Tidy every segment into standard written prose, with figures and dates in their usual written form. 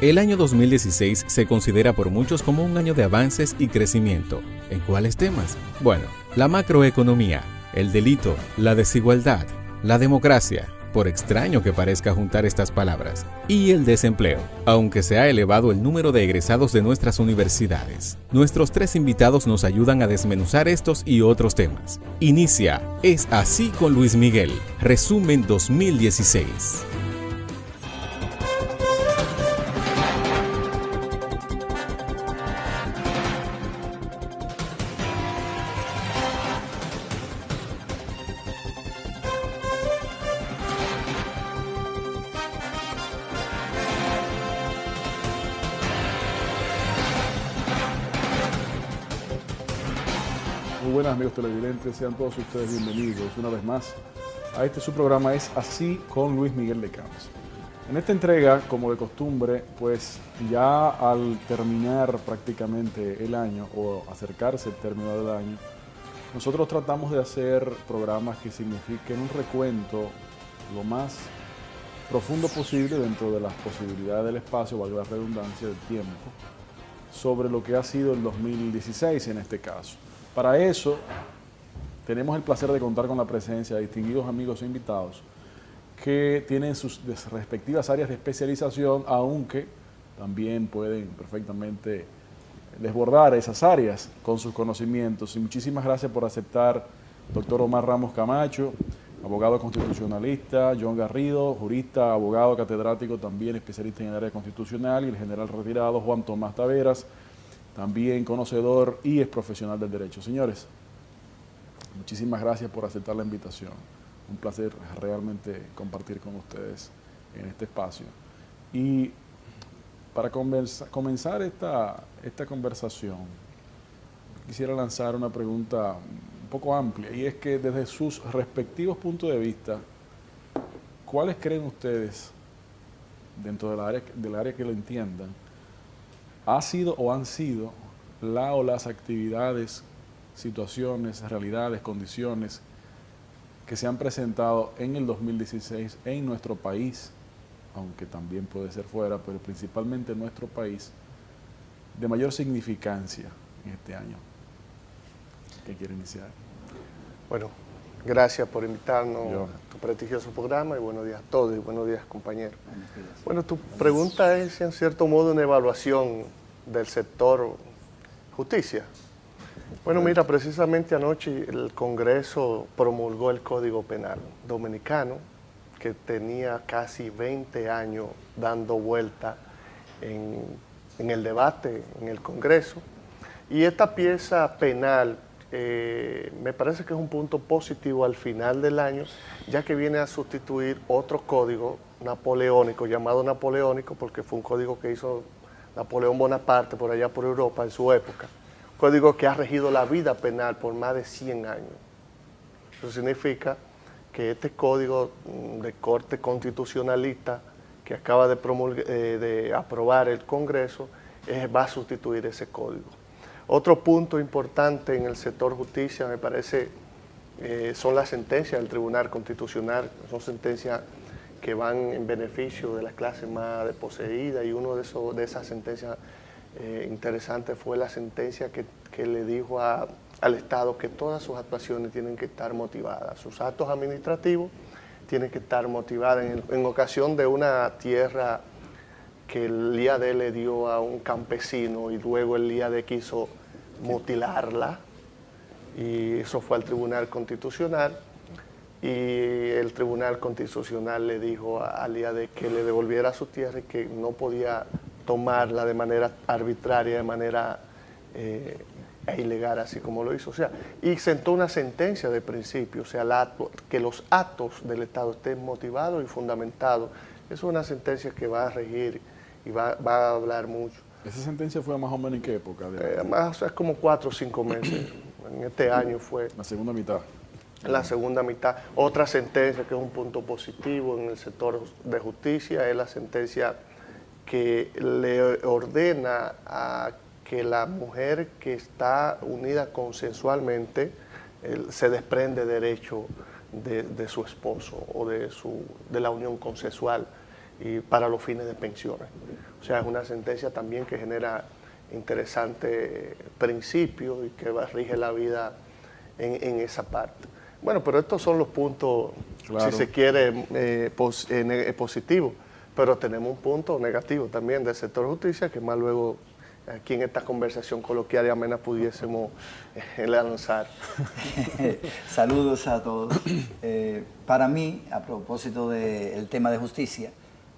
El año 2016 se considera por muchos como un año de avances y crecimiento. ¿En cuáles temas? Bueno, la macroeconomía, el delito, la desigualdad, la democracia, por extraño que parezca juntar estas palabras, y el desempleo, aunque se ha elevado el número de egresados de nuestras universidades. Nuestros tres invitados nos ayudan a desmenuzar estos y otros temas. Inicia Es Así con Luis Miguel, resumen 2016. Muy buenas amigos televidentes, sean todos ustedes bienvenidos una vez más a este su programa Es Así con Luis Miguel de Camps. En esta entrega, como de costumbre, pues ya al terminar prácticamente el año o acercarse el término del año, nosotros tratamos de hacer programas que signifiquen un recuento lo más profundo posible dentro de las posibilidades del espacio, valga la redundancia, del tiempo, sobre lo que ha sido el 2016 en este caso. Para eso, tenemos el placer de contar con la presencia de distinguidos amigos e invitados que tienen sus respectivas áreas de especialización, aunque también pueden perfectamente desbordar esas áreas con sus conocimientos. Y muchísimas gracias por aceptar, doctor Omar Ramos Camacho, abogado constitucionalista, John Garrido, jurista, abogado catedrático, también especialista en el área constitucional, y el general retirado Juan Tomás Taveras, también conocedor y es profesional del derecho. Señores, muchísimas gracias por aceptar la invitación. Un placer realmente compartir con ustedes en este espacio. Y para comenzar esta conversación, quisiera lanzar una pregunta un poco amplia, y es que desde sus respectivos puntos de vista, ¿cuáles creen ustedes, dentro del área que lo entiendan, ha sido o han sido la o las actividades, situaciones, realidades, condiciones que se han presentado en el 2016 en nuestro país, aunque también puede ser fuera, pero principalmente en nuestro país, de mayor significancia en este año? ¿Quién quiere iniciar? Bueno, gracias por invitarnos a tu prestigioso programa y buenos días a todos y buenos días, compañeros. Bueno, tu pregunta es en cierto modo una evaluación del sector justicia. Bueno, mira, precisamente anoche el Congreso promulgó el Código Penal Dominicano, que tenía casi 20 años dando vuelta en el debate en el Congreso. Y esta pieza penal me parece que es un punto positivo al final del año, ya que viene a sustituir otro código napoleónico, llamado napoleónico, porque fue un código que hizo Napoleón Bonaparte por allá por Europa en su época. Código que ha regido la vida penal por más de 100 años. Eso significa que este código de corte constitucionalista que acaba de aprobar el Congreso va a sustituir ese código. Otro punto importante en el sector justicia, me parece, son las sentencias del Tribunal Constitucional. Son sentencias que van en beneficio de las clases más desposeídas, y uno de esas sentencias interesantes fue la sentencia que le dijo al Estado que todas sus actuaciones tienen que estar motivadas, sus actos administrativos tienen que estar motivados en ocasión de una tierra que el IAD le dio a un campesino y luego el IAD quiso mutilarla, y eso fue al Tribunal Constitucional. Y el Tribunal Constitucional le dijo al IAD que le devolviera su tierra y que no podía tomarla de manera arbitraria, de manera ilegal, así como lo hizo. O sea, y sentó una sentencia de principio, o sea, que los actos del Estado estén motivados y fundamentados. Es una sentencia que va a regir y va a hablar mucho. ¿Esa sentencia fue más o menos en qué época? Más es como 4 o 5 meses. En este año fue. La segunda mitad. En la segunda mitad. Otra sentencia que es un punto positivo en el sector de justicia es la sentencia que le ordena a que la mujer que está unida consensualmente se desprende derecho de su esposo o de la unión consensual. y para los fines de pensiones. O sea, es una sentencia también que genera interesante principio y que rige la vida en esa parte. Bueno, pero estos son los puntos, claro, si se quiere, positivos, pero tenemos un punto negativo también del sector justicia que más luego aquí en esta conversación coloquial y amena pudiésemos lanzar. Saludos a todos. Para mí, a propósito del tema de justicia,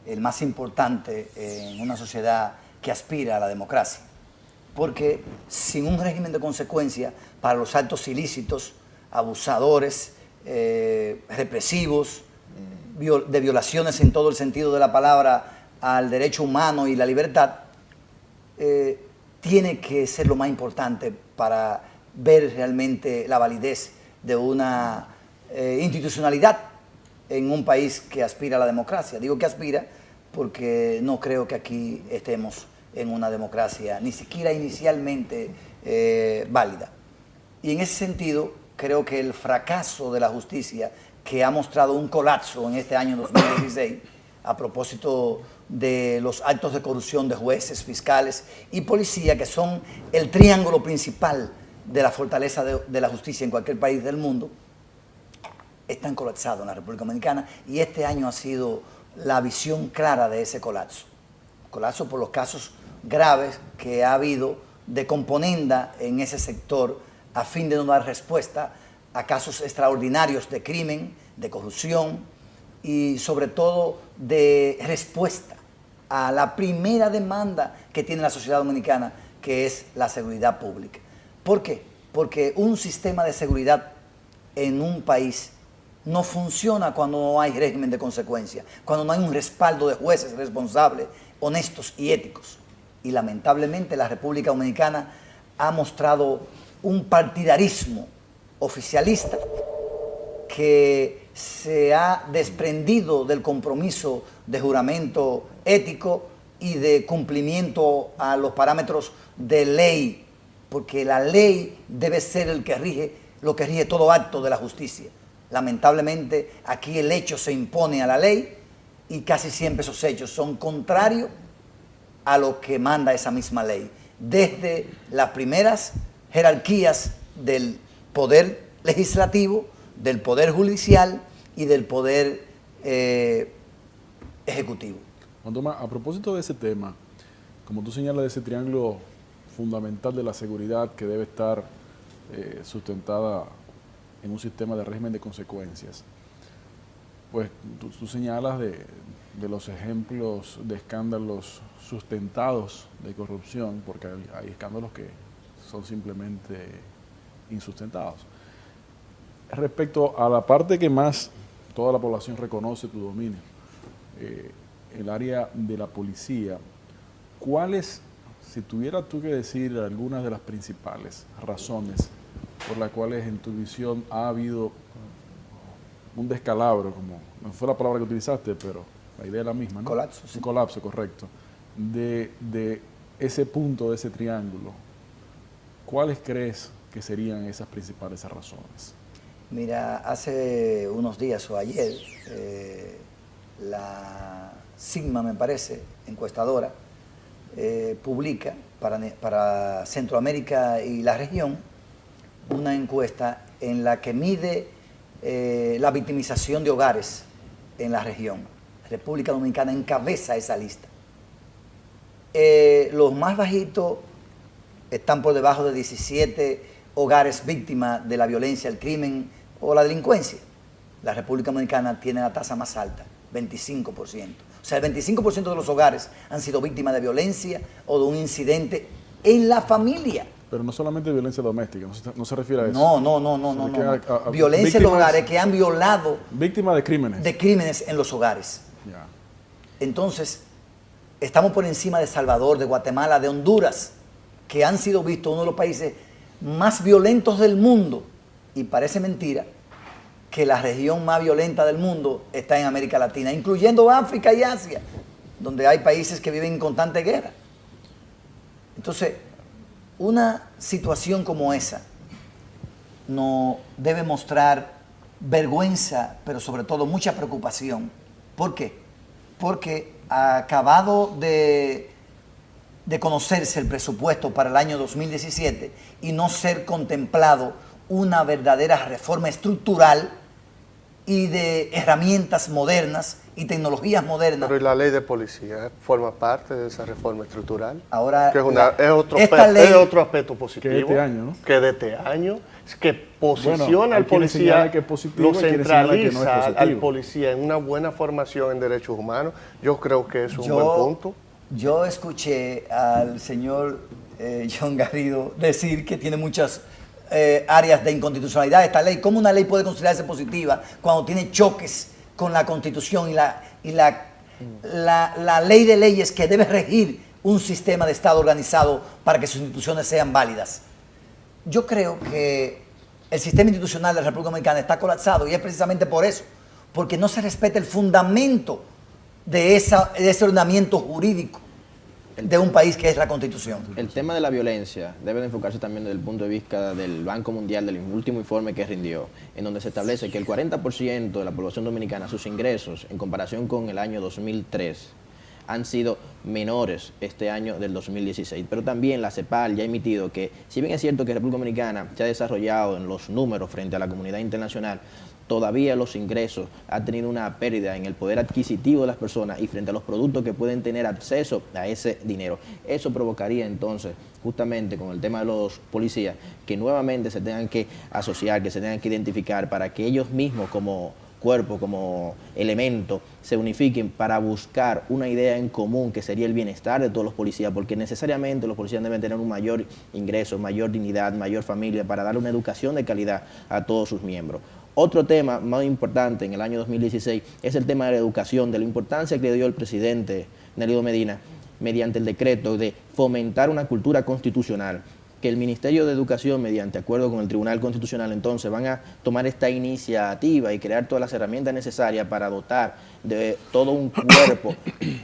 el más importante en una sociedad que aspira a la democracia, porque sin un régimen de consecuencia para los actos ilícitos, abusadores, represivos, de violaciones en todo el sentido de la palabra al derecho humano y la libertad, tiene que ser lo más importante para ver realmente la validez de una institucionalidad en un país que aspira a la democracia. Digo que aspira porque no creo que aquí estemos en una democracia ni siquiera inicialmente válida. Y en ese sentido, creo que el fracaso de la justicia, que ha mostrado un colapso en este año 2016, a propósito de los actos de corrupción de jueces, fiscales y policía, que son el triángulo principal de la fortaleza de la justicia en cualquier país del mundo, están colapsados en la República Dominicana, y este año ha sido la visión clara de ese colapso. Colapso por los casos graves que ha habido de componenda en ese sector a fin de no dar respuesta a casos extraordinarios de crimen, de corrupción y sobre todo de respuesta a la primera demanda que tiene la sociedad dominicana, que es la seguridad pública. ¿Por qué? Porque un sistema de seguridad en un país no funciona cuando no hay régimen de consecuencia, cuando no hay un respaldo de jueces responsables, honestos y éticos. Y lamentablemente la República Dominicana ha mostrado un partidarismo oficialista que se ha desprendido del compromiso de juramento ético y de cumplimiento a los parámetros de ley, porque la ley debe ser el que rige, lo que rige todo acto de la justicia. Lamentablemente aquí el hecho se impone a la ley y casi siempre esos hechos son contrarios a lo que manda esa misma ley, desde las primeras jerarquías del poder legislativo, del poder judicial y del poder ejecutivo. Juan Tomás, a propósito de ese tema, como tú señalas, de ese triángulo fundamental de la seguridad que debe estar sustentada en un sistema de régimen de consecuencias, pues tú señalas de los ejemplos de escándalos sustentados de corrupción, porque hay escándalos que son simplemente insustentados. Respecto a la parte que más toda la población reconoce tu dominio, el área de la policía, ¿cuáles, si tuvieras tú que decir algunas de las principales razones por las cuales en tu visión ha habido un descalabro, como no fue la palabra que utilizaste, pero la idea es la misma, ¿no? Colapso, sí. Un colapso, correcto, de ese punto, de ese triángulo, ¿cuáles crees que serían esas principales razones? Mira, hace unos días o ayer, la Sigma, me parece, encuestadora, publica para Centroamérica y la región una encuesta en la que mide la victimización de hogares en la región. República Dominicana encabeza esa lista. Los más bajitos están por debajo de 17 hogares víctimas de la violencia, el crimen o la delincuencia. La República Dominicana tiene la tasa más alta, 25%. O sea, el 25% de los hogares han sido víctimas de violencia o de un incidente en la familia. Pero no solamente violencia doméstica, no se refiere a eso. No. Violencia en los hogares que han violado. Víctimas de crímenes. De crímenes en los hogares. Ya. Entonces, estamos por encima de Salvador, de Guatemala, de Honduras, que han sido vistos uno de los países más violentos del mundo. Y parece mentira que la región más violenta del mundo está en América Latina, incluyendo África y Asia, donde hay países que viven en constante guerra. Entonces, una situación como esa nos debe mostrar vergüenza, pero sobre todo mucha preocupación. ¿Por qué? Porque acabado de conocerse el presupuesto para el año 2017 y no ser contemplado una verdadera reforma estructural y de herramientas modernas y tecnologías modernas. Pero ¿y la ley de policía forma parte de esa reforma estructural? Ahora, que es otro aspecto positivo. Que de este año, ¿no? Que de este año, que posiciona Bueno, al policía, que es positivo, lo hay quienes señalan que no es centraliza al positivo. policía en una buena formación en derechos humanos. Yo creo que es un buen punto. Yo escuché al señor John Garrido decir que tiene muchas áreas de inconstitucionalidad de esta ley. ¿Cómo una ley puede considerarse positiva cuando tiene choques con la Constitución y la ley de leyes que debe regir un sistema de Estado organizado para que sus instituciones sean válidas? Yo creo que el sistema institucional de la República Dominicana está colapsado y es precisamente por eso, porque no se respeta el fundamento de ese ordenamiento jurídico de un país que es la Constitución. El tema de la violencia debe de enfocarse también desde el punto de vista del Banco Mundial, del último informe que rindió, en donde se establece que el 40% de la población dominicana, sus ingresos, en comparación con el año 2003, han sido menores este año del 2016. Pero también la CEPAL ya ha emitido que, si bien es cierto que República Dominicana se ha desarrollado en los números frente a la comunidad internacional, todavía los ingresos han tenido una pérdida en el poder adquisitivo de las personas y frente a los productos que pueden tener acceso a ese dinero. Eso provocaría entonces, justamente con el tema de los policías, que nuevamente se tengan que asociar, que se tengan que identificar para que ellos mismos como cuerpo, como elemento, se unifiquen para buscar una idea en común que sería el bienestar de todos los policías, porque necesariamente los policías deben tener un mayor ingreso, mayor dignidad, mayor familia, para darle una educación de calidad a todos sus miembros. Otro tema más importante en el año 2016 es el tema de la educación, de la importancia que le dio el presidente Nelido Medina mediante el decreto de fomentar una cultura constitucional, que el Ministerio de Educación, mediante acuerdo con el Tribunal Constitucional, entonces van a tomar esta iniciativa y crear todas las herramientas necesarias para dotar de todo un cuerpo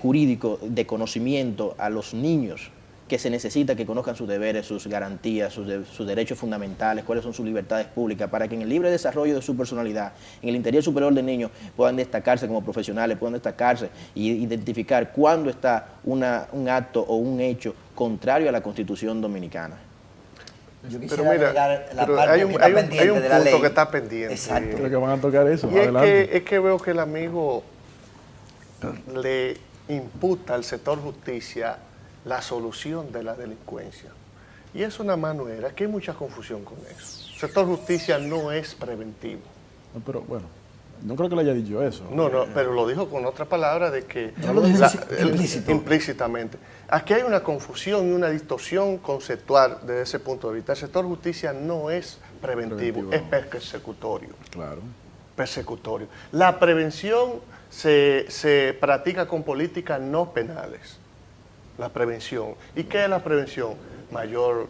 jurídico de conocimiento a los niños, que se necesita que conozcan sus deberes, sus garantías, sus derechos fundamentales, cuáles son sus libertades públicas, para que en el libre desarrollo de su personalidad, en el interior superior del niño, puedan destacarse como profesionales, puedan destacarse y identificar cuándo está un acto o un hecho contrario a la Constitución dominicana. Yo Pero mira, hay un punto que está pendiente. Exacto. Creo que van a tocar eso. Y es que veo que el amigo le imputa al sector justicia la solución de la delincuencia. Y eso nada más no era, que hay mucha confusión con eso. El sector justicia no es preventivo. No, pero bueno, no creo que le haya dicho eso. No, pero lo dijo con otra palabra de que Yo lo dije implícitamente. Aquí hay una confusión y una distorsión conceptual desde ese punto de vista. El sector justicia no es preventivo, es persecutorio. Claro. Persecutorio. La prevención se practica con políticas no penales. La prevención. ¿Y qué es la prevención? Mayor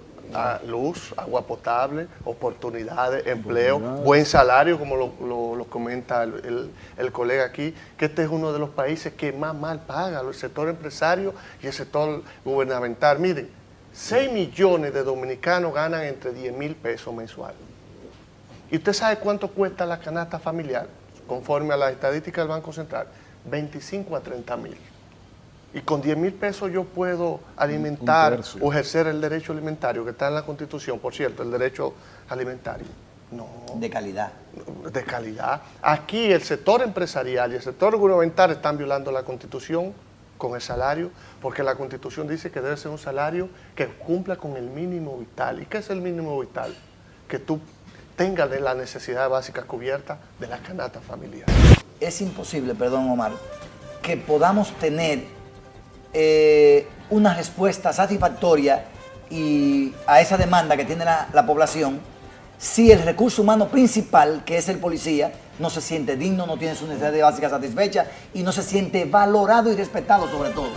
luz, agua potable, oportunidades, empleo, buen salario, como lo comenta el colega aquí, que este es uno de los países que más mal paga, el sector empresario y el sector gubernamental. Miren, 6 millones de dominicanos ganan entre 10,000 pesos mensuales. ¿Y usted sabe cuánto cuesta la canasta familiar? Conforme a las estadísticas del Banco Central, 25 a 30,000. Y con 10,000 pesos yo puedo alimentar o ejercer el derecho alimentario que está en la Constitución, por cierto, el derecho alimentario. No. De calidad. De calidad. Aquí el sector empresarial y el sector gubernamental están violando la Constitución con el salario, porque la Constitución dice que debe ser un salario que cumpla con el mínimo vital. ¿Y qué es el mínimo vital? Que tú tengas las necesidades básicas cubiertas de la canasta familiar. Es imposible, perdón Omar, que podamos tener una respuesta satisfactoria a esa demanda que tiene la población si el recurso humano principal, que es el policía, no se siente digno, no tiene sus necesidades básicas satisfechas y no se siente valorado y respetado sobre todo.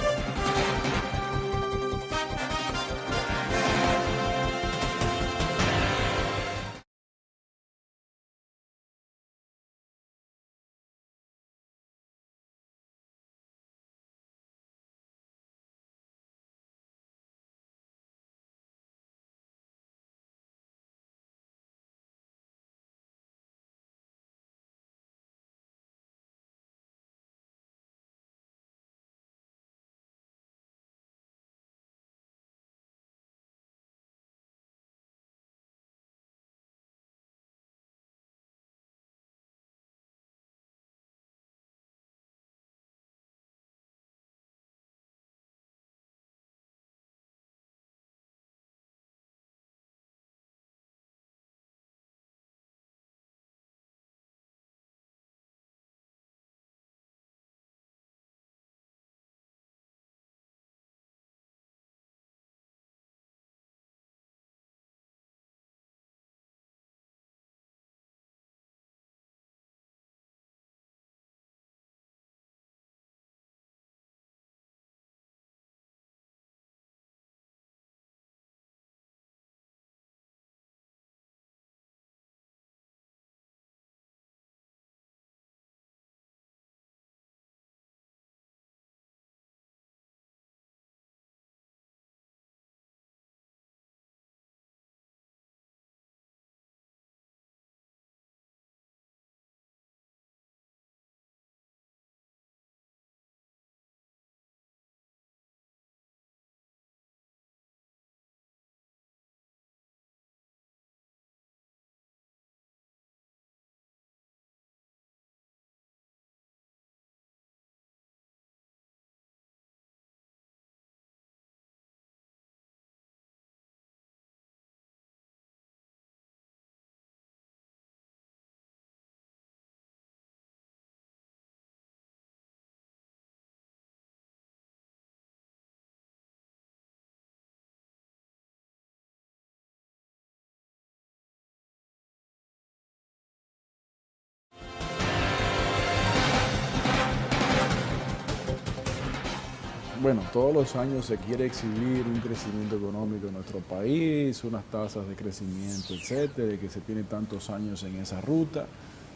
bueno, todos los años se quiere exhibir un crecimiento económico en nuestro país, unas tasas de crecimiento, etcétera, de que se tiene tantos años en esa ruta.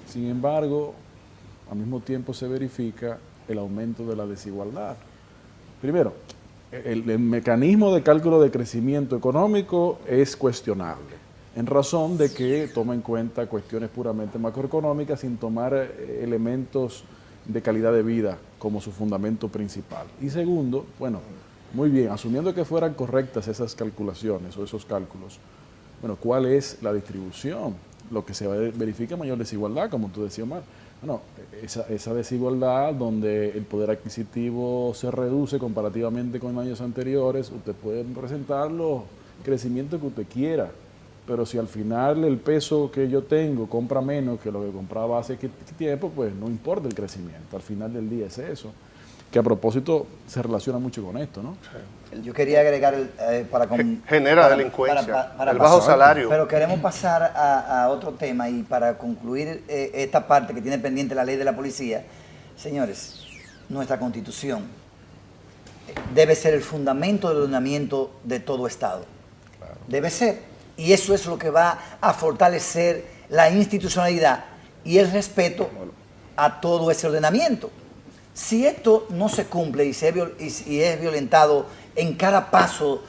Sin embargo, al mismo tiempo se verifica el aumento de la desigualdad. Primero, el mecanismo de cálculo de crecimiento económico es cuestionable, en razón de que toma en cuenta cuestiones puramente macroeconómicas sin tomar elementos de calidad de vida como su fundamento principal. Y segundo, bueno, muy bien, asumiendo que fueran correctas esas calculaciones o esos cálculos, bueno, ¿cuál es la distribución? Lo que se verifica mayor desigualdad, como tú decías, Omar. Bueno, esa desigualdad donde el poder adquisitivo se reduce comparativamente con años anteriores, usted puede presentar los crecimientos que usted quiera, pero si al final el peso que yo tengo compra menos que lo que compraba hace tiempo, pues no importa el crecimiento. Al final del día es eso, que a propósito se relaciona mucho con esto, ¿no? Sí. Yo quería agregar genera delincuencia, el bajo salario. Pero queremos pasar a otro tema y para concluir esta parte que tiene pendiente la ley de la policía, señores, nuestra Constitución debe ser el fundamento del ordenamiento de todo Estado. Claro. Debe ser. Y eso es lo que va a fortalecer la institucionalidad y el respeto a todo ese ordenamiento. Si esto no se cumple y es violentado en cada paso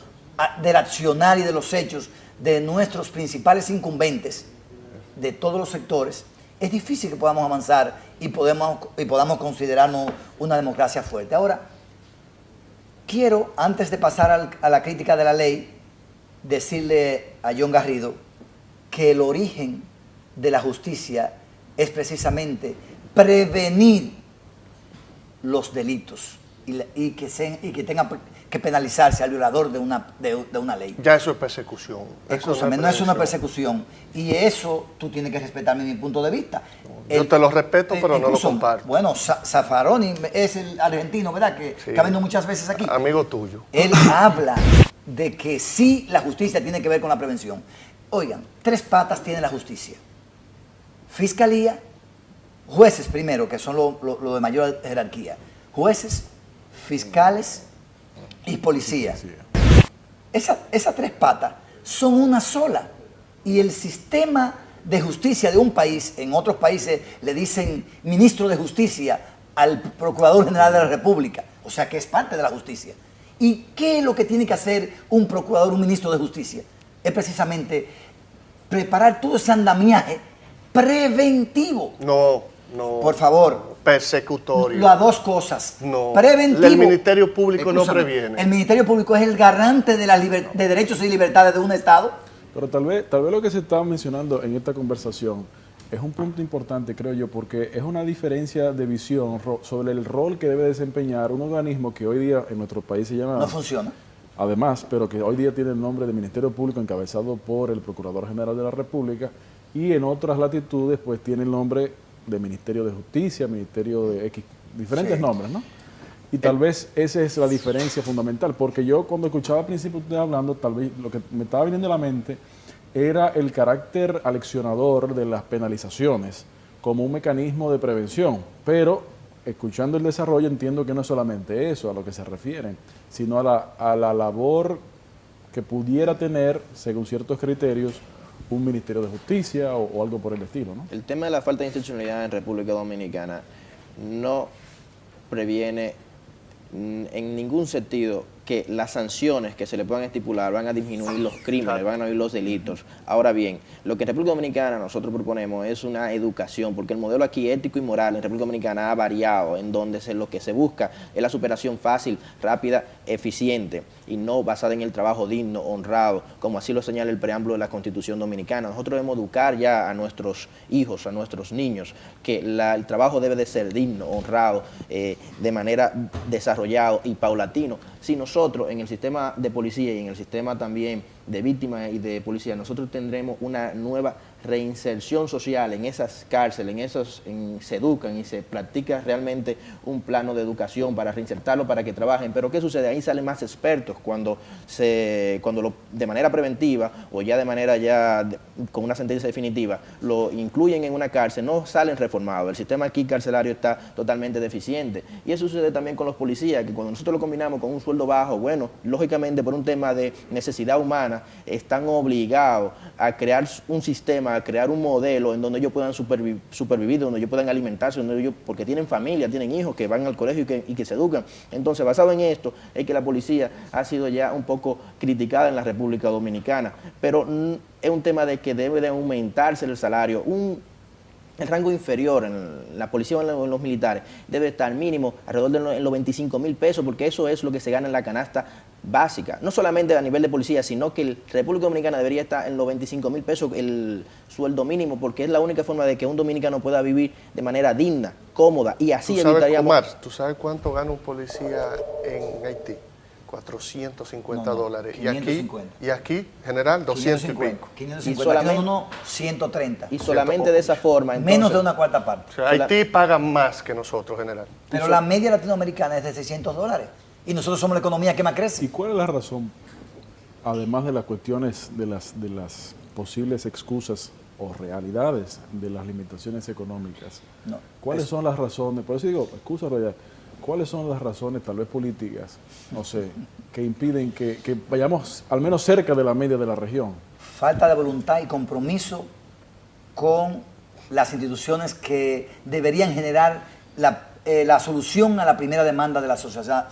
del accionar y de los hechos de nuestros principales incumbentes de todos los sectores, es difícil que podamos avanzar y podamos considerarnos una democracia fuerte. Ahora, quiero, antes de pasar a la crítica de la ley, decirle a John Garrido que el origen de la justicia es precisamente prevenir los delitos y que tenga que penalizarse al violador de una ley. Ya eso es persecución. Escúchame, no es una persecución. Y eso tú tienes que respetarme mi punto de vista. Yo te lo respeto, pero no lo comparto. Bueno, Zaffaroni es el argentino, ¿verdad? Que ha venido muchas veces aquí. Amigo tuyo. Él habla de que sí la justicia tiene que ver con la prevención. Oigan, 3 patas tiene la justicia. Fiscalía, jueces primero, que son lo de mayor jerarquía. Jueces, fiscales y policía. Esas 3 patas son una sola. Y el sistema de justicia de un país, en otros países le dicen ministro de justicia al Procurador General de la República. O sea que es parte de la justicia. ¿Y qué es lo que tiene que hacer un procurador, un ministro de justicia? Es precisamente preparar todo ese andamiaje preventivo. No. Por favor. Persecutorio. Las 2 cosas. No. Preventivo. El Ministerio Público no previene. El Ministerio Público es el garante de de derechos y libertades de un Estado. Pero tal vez lo que se está mencionando en esta conversación es un punto importante, creo yo, porque es una diferencia de visión sobre el rol que debe desempeñar un organismo que hoy día en nuestro país se llama... No funciona. Además, pero que hoy día tiene el nombre de Ministerio Público encabezado por el Procurador General de la República, y en otras latitudes pues tiene el nombre de Ministerio de Justicia, Ministerio de X, diferentes nombres, ¿no? Y tal vez esa es la diferencia fundamental, porque yo cuando escuchaba al principio usted hablando, tal vez lo que me estaba viniendo a la mente era el carácter aleccionador de las penalizaciones como un mecanismo de prevención, pero escuchando el desarrollo entiendo que no es solamente eso a lo que se refieren, sino a la labor que pudiera tener, según ciertos criterios, un Ministerio de Justicia o algo por el estilo, ¿no? El tema de la falta de institucionalidad en República Dominicana no previene en ningún sentido que las sanciones que se le puedan estipular van a disminuir los crímenes, van a disminuir los delitos. Ahora bien, lo que en República Dominicana nosotros proponemos es una educación, porque el modelo aquí ético y moral en República Dominicana ha variado, en donde lo que se busca es la superación fácil, rápida, eficiente, y no basada en el trabajo digno, honrado, como así lo señala el preámbulo de la Constitución Dominicana. Nosotros debemos educar ya a nuestros hijos, a nuestros niños, que el trabajo debe de ser digno, honrado, de manera desarrollado y paulatino. Si nosotros en el sistema de policía y en el sistema también de víctimas y de policías, nosotros tendremos una nueva reinserción social en esas cárceles, se educan y se practica realmente un plano de educación para reinsertarlos, para que trabajen. Pero ¿qué sucede? Ahí salen más expertos cuando de manera preventiva o ya de manera con una sentencia definitiva lo incluyen en una cárcel, no salen reformados. El sistema aquí carcelario está totalmente deficiente. Y eso sucede también con los policías, que cuando nosotros lo combinamos con un sueldo bajo, bueno, lógicamente por un tema de necesidad humana, están obligados a crear un sistema, a crear un modelo en donde ellos puedan supervivir, donde ellos puedan alimentarse, porque tienen familia, tienen hijos que van al colegio y que se educan. Entonces, basado en esto, es que la policía ha sido ya un poco criticada en la República Dominicana, pero es un tema de que debe de aumentarse el salario. El rango inferior en la policía o en los militares debe estar mínimo alrededor de los 25.000 pesos, porque eso es lo que se gana en la canasta básica, no solamente a nivel de policía, sino que la República Dominicana debería estar en los 25.000 pesos el sueldo mínimo, porque es la única forma de que un dominicano pueda vivir de manera digna, cómoda, y así evitaríamos... Omar, ¿tú sabes cuánto gana un policía en Haití? 450 dólares. 550. Y aquí, general, 200 y pico. 550. Y solamente, uno, 130. Y solamente de esa forma. Entonces, menos de una cuarta parte. O sea, Haití paga más que nosotros, general. Pero la media latinoamericana es de 600 dólares. Y nosotros somos la economía que más crece. ¿Y cuál es la razón, además de las cuestiones de las posibles excusas o realidades de las limitaciones económicas? No, ¿Cuáles son las razones? Por eso digo, excusas, realidad. ¿Cuáles son las razones, tal vez políticas, no sé, que impiden que vayamos al menos cerca de la media de la región? Falta de voluntad y compromiso con las instituciones que deberían generar la solución a la primera demanda de la sociedad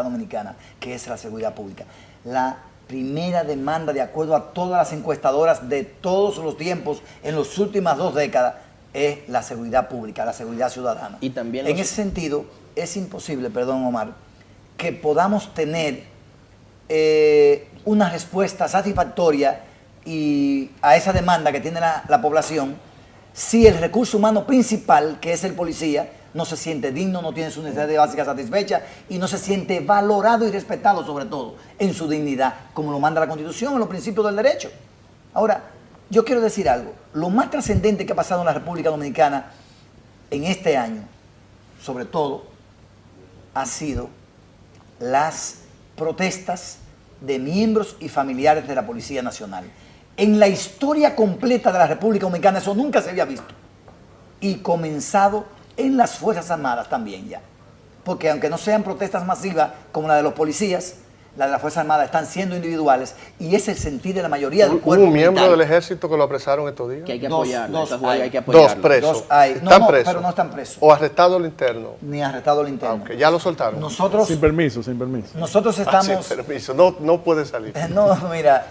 dominicana, que es la seguridad pública. La primera demanda, de acuerdo a todas las encuestadoras de todos los tiempos, en las últimas 2 décadas, es la seguridad pública, la seguridad ciudadana. Y también en ese sentido, es imposible, perdón Omar, que podamos tener una respuesta satisfactoria a esa demanda que tiene la población si el recurso humano principal, que es el policía, no se siente digno, no tiene sus necesidades básicas satisfechas y no se siente valorado y respetado, sobre todo, en su dignidad, como lo manda la Constitución, en los principios del derecho. Ahora, yo quiero decir algo. Lo más trascendente que ha pasado en la República Dominicana en este año, sobre todo, ha sido las protestas de miembros y familiares de la Policía Nacional. En la historia completa de la República Dominicana eso nunca se había visto. Y comenzado en las Fuerzas Armadas también ya. Porque aunque no sean protestas masivas como la de los policías, las de las Fuerzas Armadas están siendo individuales y es el sentir de la mayoría del cuerpo ¿Hubo un miembro militar. del ejército que lo apresaron estos días? que hay que Dos apoyarlo. hay. Hay que apoyarlo. 2 presos. 2 hay. ¿Están presos? Pero no están presos. ¿O arrestado al interno? Ni arrestado al interno. Aunque ya lo soltaron. Nosotros Sin permiso, sin permiso. estamos... Sin permiso, no puede salir. No, mira,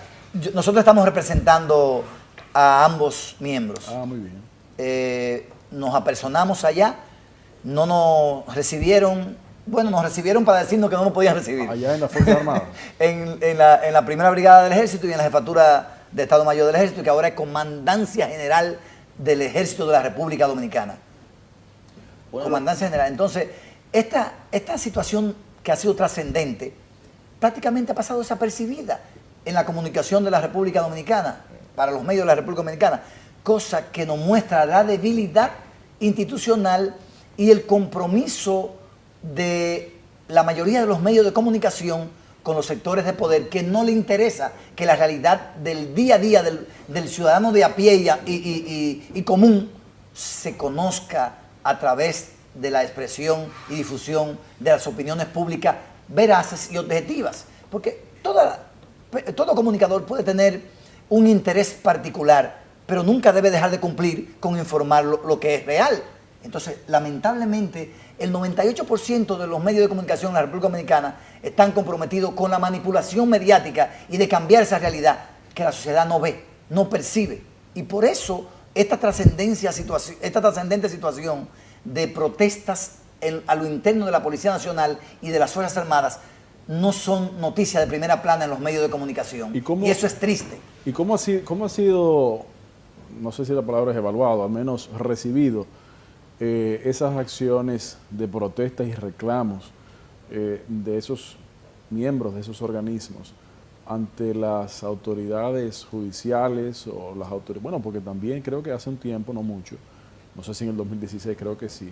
nosotros estamos representando a ambos miembros. Ah, muy bien. Nos apersonamos allá, no nos recibieron, bueno, nos recibieron para decirnos que no nos podían recibir. Allá en la Fuerza Armada. en la primera brigada del Ejército y en la jefatura de Estado Mayor del Ejército, que ahora es Comandancia General del Ejército de la República Dominicana. Bueno, Comandancia General. Entonces, esta situación que ha sido trascendente, prácticamente ha pasado desapercibida en la comunicación de la República Dominicana, para los medios de la República Dominicana, cosa que nos muestra la debilidad institucional y el compromiso de la mayoría de los medios de comunicación con los sectores de poder, que no le interesa que la realidad del día a día del ciudadano de a pie y común se conozca a través de la expresión y difusión de las opiniones públicas veraces y objetivas. Porque todo comunicador puede tener un interés particular, pero nunca debe dejar de cumplir con informar lo que es real. Entonces, lamentablemente, el 98% de los medios de comunicación en la República Dominicana están comprometidos con la manipulación mediática y de cambiar esa realidad que la sociedad no ve, no percibe. Y por eso, esta trascendente situación de protestas a lo interno de la Policía Nacional y de las Fuerzas Armadas no son noticias de primera plana en los medios de comunicación. Y eso es triste. ¿Y cómo ha sido, no sé si la palabra es evaluado, al menos recibido, esas acciones de protestas y reclamos de esos miembros de esos organismos ante las autoridades judiciales o las autoridades, bueno, porque también creo que hace un tiempo, no mucho, no sé si en el 2016, creo que sí,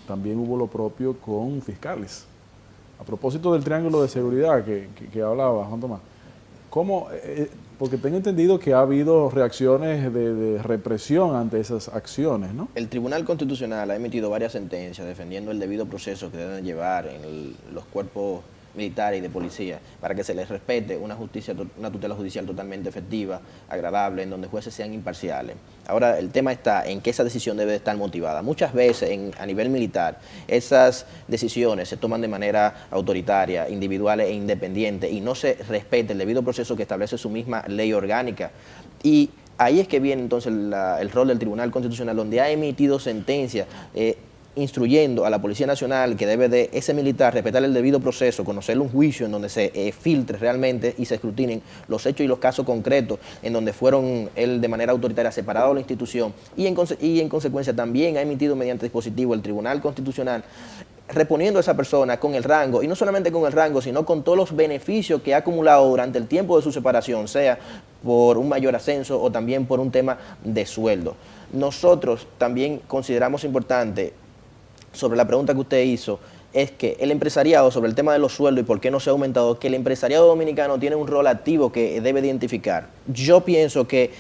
también hubo lo propio con fiscales. A propósito del triángulo de seguridad que hablaba Juan Tomás, ¿cómo, porque tengo entendido que ha habido reacciones de represión ante esas acciones, ¿no? El Tribunal Constitucional ha emitido varias sentencias defendiendo el debido proceso que deben llevar en los cuerpos militares y de policía para que se les respete una tutela judicial totalmente efectiva, agradable, en donde jueces sean imparciales. Ahora, el tema está en que esa decisión debe estar motivada. Muchas veces a nivel militar esas decisiones se toman de manera autoritaria, individual e independiente y no se respeta el debido proceso que establece su misma ley orgánica. Y ahí es que viene entonces el rol del Tribunal Constitucional, donde ha emitido sentencias instruyendo a la Policía Nacional que debe de ese militar respetar el debido proceso, conocer un juicio en donde se filtre realmente y se escrutinen los hechos y los casos concretos en donde fueron él de manera autoritaria separado de la institución y en consecuencia también ha emitido mediante dispositivo el Tribunal Constitucional reponiendo a esa persona con el rango, y no solamente con el rango, sino con todos los beneficios que ha acumulado durante el tiempo de su separación, sea por un mayor ascenso o también por un tema de sueldo. Nosotros también consideramos importante, sobre la pregunta que usted hizo, es que el empresariado, sobre el tema de los sueldos y por qué no se ha aumentado, que el empresariado dominicano tiene un rol activo que debe identificar. Yo pienso que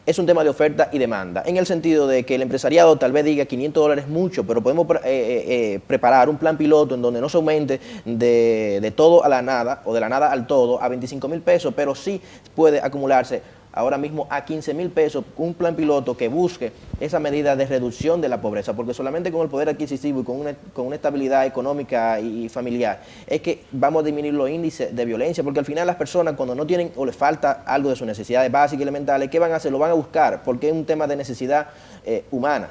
es un tema de oferta y demanda, en el sentido de que el empresariado tal vez diga $500 es mucho, pero podemos preparar un plan piloto en donde no se aumente de todo a la nada o de la nada al todo a 25.000 pesos, pero sí puede acumularse ahora mismo a 15.000 pesos, un plan piloto que busque esa medida de reducción de la pobreza, porque solamente con el poder adquisitivo y con una estabilidad económica y familiar es que vamos a disminuir los índices de violencia, porque al final las personas cuando no tienen o les falta algo de sus necesidades básicas y elementales, ¿qué van a hacer? Lo van a buscar, porque es un tema de necesidad humana.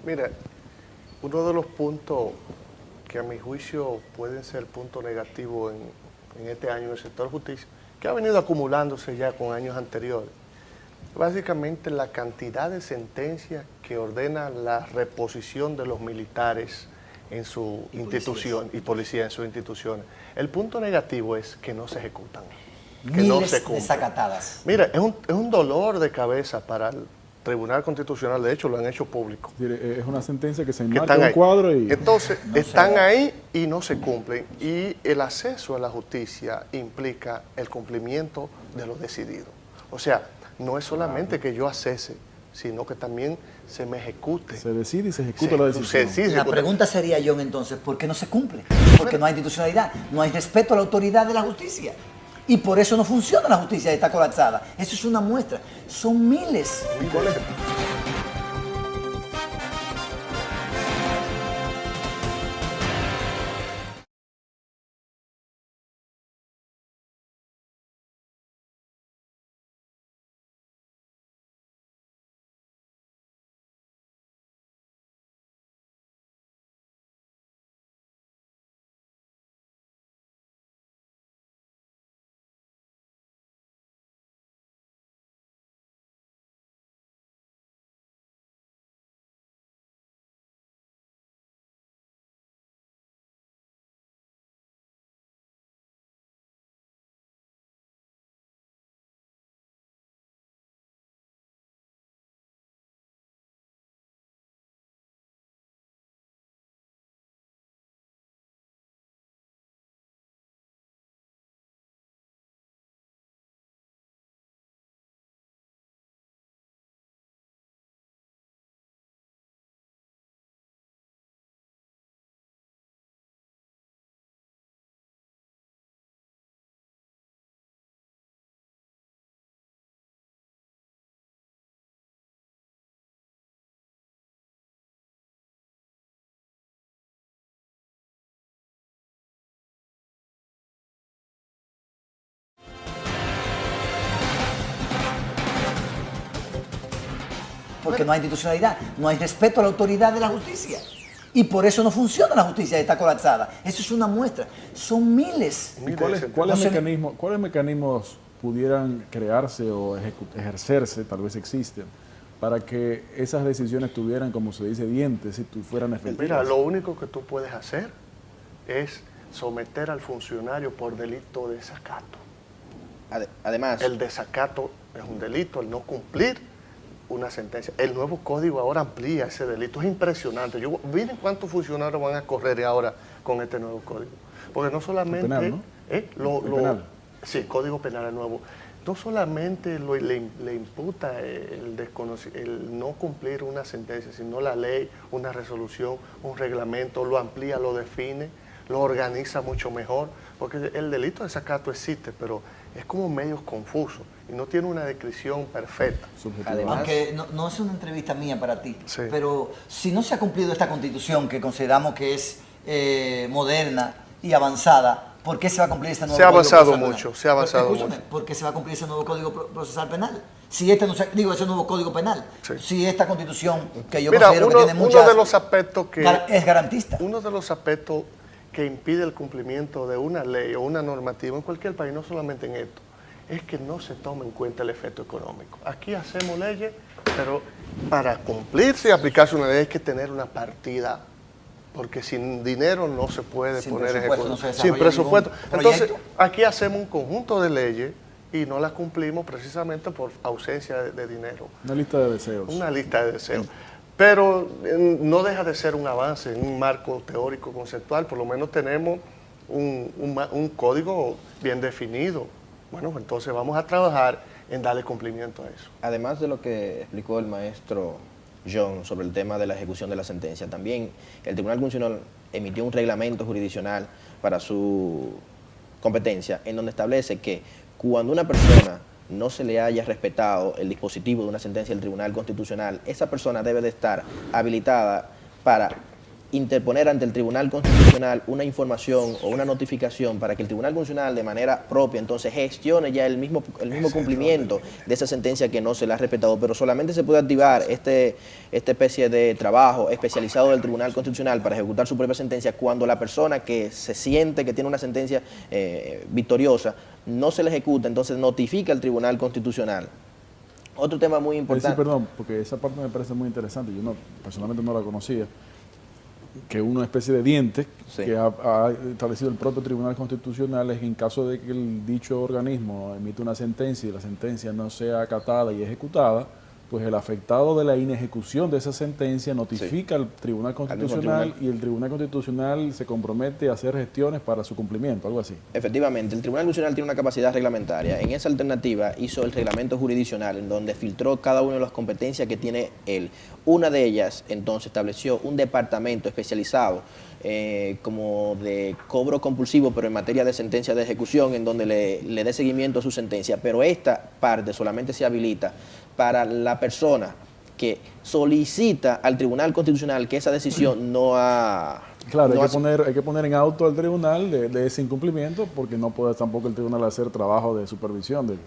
Mira, uno de los puntos que a mi juicio pueden ser puntos negativos en este año en el sector justicia, que ha venido acumulándose ya con años anteriores. Básicamente la cantidad de sentencias que ordena la reposición de los militares en su institución y policía en sus instituciones. El punto negativo es que no se ejecutan, que no se cumplen. Desacatadas. Mira, es un dolor de cabeza para el Tribunal Constitucional, de hecho lo han hecho público. Es una sentencia que se enmarca en un cuadro y... Entonces, están ahí y no se cumplen. Y el acceso a la justicia implica el cumplimiento de lo decidido. O sea, no es solamente que yo accese, sino que también se me ejecute. Se decide y se ejecuta la decisión. La pregunta sería, John, entonces, ¿por qué no se cumple? Porque no hay institucionalidad, no hay respeto a la autoridad de la justicia. Y por eso no funciona la justicia, está colapsada. Eso es una muestra. Son miles. Porque no hay institucionalidad, no hay respeto a la autoridad de la justicia. Y por eso no funciona la justicia, está colapsada. Eso es una muestra. Son miles. ¿Y cuáles mecanismos pudieran crearse o ejercerse, tal vez existen, para que esas decisiones tuvieran, como se dice, dientes y fueran efectivas? Mira, lo único que tú puedes hacer es someter al funcionario por delito de desacato. Además, el desacato es un delito, el no cumplir una sentencia. El nuevo código ahora amplía ese delito, es impresionante. Miren cuántos funcionarios van a correr ahora con este nuevo código. Porque no solamente... Penal, ¿no? Penal. Sí, código penal es nuevo. No solamente le imputa el no cumplir una sentencia, sino la ley, una resolución, un reglamento, lo amplía, lo define, lo organiza mucho mejor, porque el delito de desacato existe, pero es como medio confuso y no tiene una descripción perfecta. Además, aunque no es una entrevista mía para ti, sí, pero si no se ha cumplido esta Constitución, que consideramos que es moderna y avanzada, ¿por qué se va a cumplir este nuevo Código Procesal Penal? Se ha avanzado mucho. ¿Por qué se va a cumplir ese nuevo Código Procesal Penal? Si ese nuevo Código Penal, sí, si esta Constitución, que yo Mira, considero que tiene muchas... uno de los aspectos que... es garantista. Uno de los aspectos que impide el cumplimiento de una ley o una normativa en cualquier país, no solamente en esto, es que no se toma en cuenta el efecto económico. Aquí hacemos leyes, pero para cumplirse y aplicarse una ley hay que tener una partida, porque sin dinero no se puede poner en ejecución. Sin presupuesto. Entonces, aquí hacemos un conjunto de leyes y no las cumplimos precisamente por ausencia de dinero. Una lista de deseos. Una lista de deseos. Pero no deja de ser un avance en un marco teórico conceptual. Por lo menos tenemos un código bien definido. Bueno, entonces vamos a trabajar en darle cumplimiento a eso. Además de lo que explicó el maestro John sobre el tema de la ejecución de la sentencia, también el Tribunal Constitucional emitió un reglamento jurisdiccional para su competencia, en donde establece que cuando una persona no se le haya respetado el dispositivo de una sentencia del Tribunal Constitucional, esa persona debe de estar habilitada para interponer ante el Tribunal Constitucional una información o una notificación para que el Tribunal Constitucional de manera propia entonces gestione ya el mismo cumplimiento de esa sentencia que no se le ha respetado, pero solamente se puede activar esta especie de trabajo especializado del Tribunal Constitucional para ejecutar su propia sentencia cuando la persona que se siente que tiene una sentencia victoriosa no se le ejecuta, entonces notifica al Tribunal Constitucional. Otro tema muy importante. Sí, perdón, porque esa parte me parece muy interesante, yo personalmente no la conocía, que una especie de diente sí, que ha establecido el propio Tribunal Constitucional es en caso de que el dicho organismo emite una sentencia y la sentencia no sea acatada y ejecutada, pues el afectado de la inejecución de esa sentencia notifica al Tribunal Constitucional y el Tribunal Constitucional se compromete a hacer gestiones para su cumplimiento, algo así. Efectivamente, el Tribunal Constitucional tiene una capacidad reglamentaria. En esa alternativa hizo el reglamento jurisdiccional en donde filtró cada una de las competencias que tiene él. Una de ellas, entonces, estableció un departamento especializado como de cobro compulsivo, pero en materia de sentencia de ejecución, en donde le dé seguimiento a su sentencia. Pero esta parte solamente se habilita para la persona que solicita al Tribunal Constitucional que esa decisión no ha... Claro, hay que poner en auto al tribunal de ese incumplimiento porque no puede tampoco el tribunal hacer trabajo de supervisión.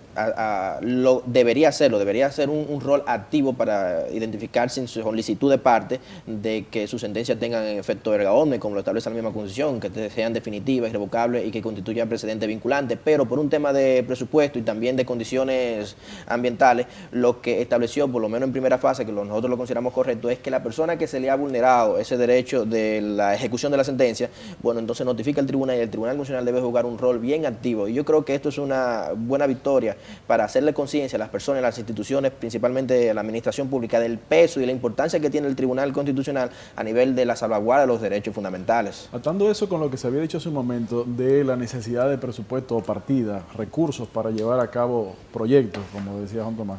Debería hacer un rol activo para identificar sin solicitud de parte de que sus sentencias tengan efecto erga omnes, como lo establece la misma Constitución, que sean definitivas, irrevocables y que constituyan precedente vinculante, pero por un tema de presupuesto y también de condiciones ambientales, lo que estableció, por lo menos en primera fase, que nosotros lo consideramos correcto, es que la persona que se le ha vulnerado ese derecho de la ejecución de la sentencia, bueno, entonces notifica al tribunal y el Tribunal Constitucional debe jugar un rol bien activo. Y yo creo que esto es una buena victoria para hacerle conciencia a las personas, a las instituciones, principalmente a la administración pública, del peso y la importancia que tiene el Tribunal Constitucional a nivel de la salvaguarda de los derechos fundamentales. Atando eso con lo que se había dicho hace un momento de la necesidad de presupuesto o partida, recursos para llevar a cabo proyectos, como decía Juan Tomás,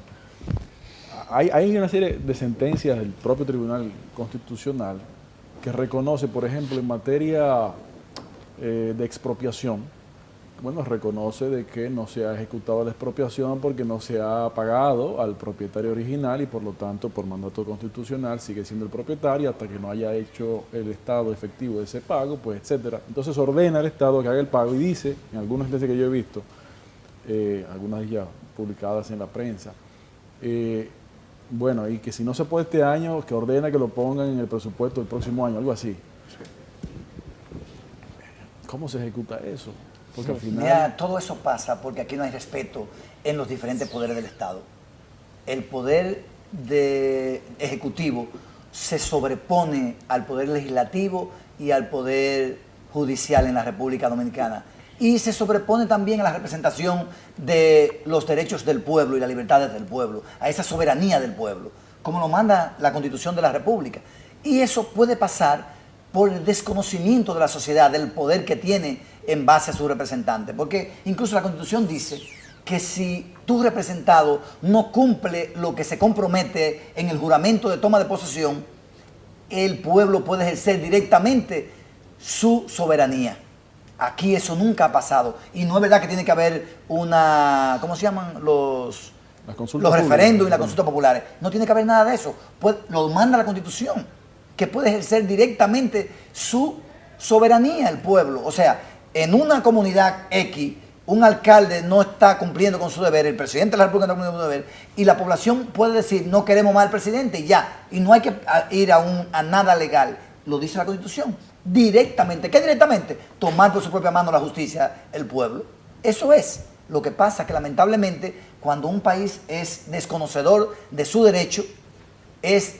hay una serie de sentencias del propio Tribunal Constitucional que reconoce, por ejemplo, en materia de expropiación, bueno, reconoce de que no se ha ejecutado la expropiación porque no se ha pagado al propietario original y por lo tanto, por mandato constitucional, sigue siendo el propietario hasta que no haya hecho el Estado efectivo de ese pago, pues, etcétera. Entonces ordena al Estado que haga el pago y dice, en algunas veces que yo he visto, algunas ya publicadas en la prensa, bueno, y que si no se puede este año, que ordena que lo pongan en el presupuesto del próximo año, algo así. Sí. ¿Cómo se ejecuta eso? Porque al final... Mira, todo eso pasa porque aquí no hay respeto en los diferentes poderes del Estado. El poder ejecutivo se sobrepone al poder legislativo y al poder judicial en la República Dominicana. y se sobrepone también a la representación de los derechos del pueblo y las libertades del pueblo, a esa soberanía del pueblo, como lo manda la Constitución de la República. Y eso puede pasar por el desconocimiento de la sociedad, del poder que tiene en base a su representante. Porque incluso la Constitución dice que si tu representado no cumple lo que se compromete en el juramento de toma de posesión, el pueblo puede ejercer directamente su soberanía. Aquí eso nunca ha pasado. Y no es verdad que tiene que haber una, ¿cómo se llaman? Los referéndums y las consultas populares. No tiene que haber nada de eso. Pues lo manda la Constitución, que puede ejercer directamente su soberanía el pueblo. O sea, en una comunidad X, un alcalde no está cumpliendo con su deber, el presidente de la República no está cumpliendo con su deber, y la población puede decir, no queremos más al presidente y ya. Y no hay que ir a nada legal. Lo dice la Constitución. Directamente. ¿Qué directamente? Tomar por su propia mano la justicia el pueblo. Eso es. Lo que pasa que lamentablemente cuando un país es desconocedor de su derecho, es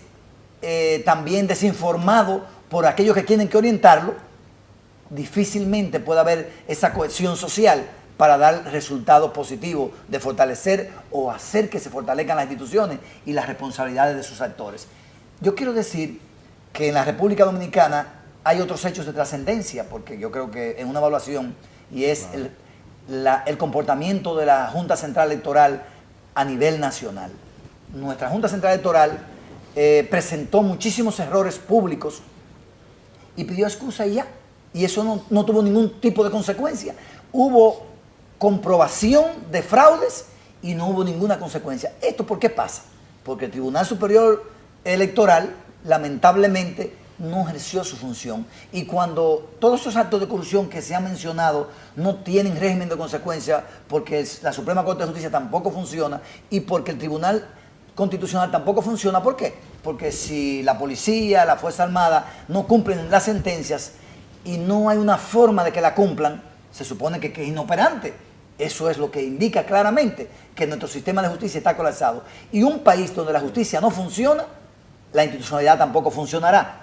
también desinformado por aquellos que tienen que orientarlo, difícilmente puede haber esa cohesión social para dar resultados positivos de fortalecer o hacer que se fortalezcan las instituciones y las responsabilidades de sus actores. Yo quiero decir que en la República Dominicana hay otros hechos de trascendencia, porque yo creo que en una evaluación, y es el comportamiento de la Junta Central Electoral a nivel nacional. Nuestra Junta Central Electoral presentó muchísimos errores públicos y pidió excusa y ya. Y eso no tuvo ningún tipo de consecuencia. Hubo comprobación de fraudes y no hubo ninguna consecuencia. ¿Esto por qué pasa? Porque el Tribunal Superior Electoral, lamentablemente, no ejerció su función. Y cuando todos esos actos de corrupción que se han mencionado no tienen régimen de consecuencia, porque la Suprema Corte de Justicia tampoco funciona y porque el Tribunal Constitucional tampoco funciona. ¿Por qué? Porque si la policía, la Fuerza Armada no cumplen las sentencias y no hay una forma de que la cumplan, se supone que es inoperante. Eso es lo que indica claramente que nuestro sistema de justicia está colapsado. Y un país donde la justicia no funciona, la institucionalidad tampoco funcionará.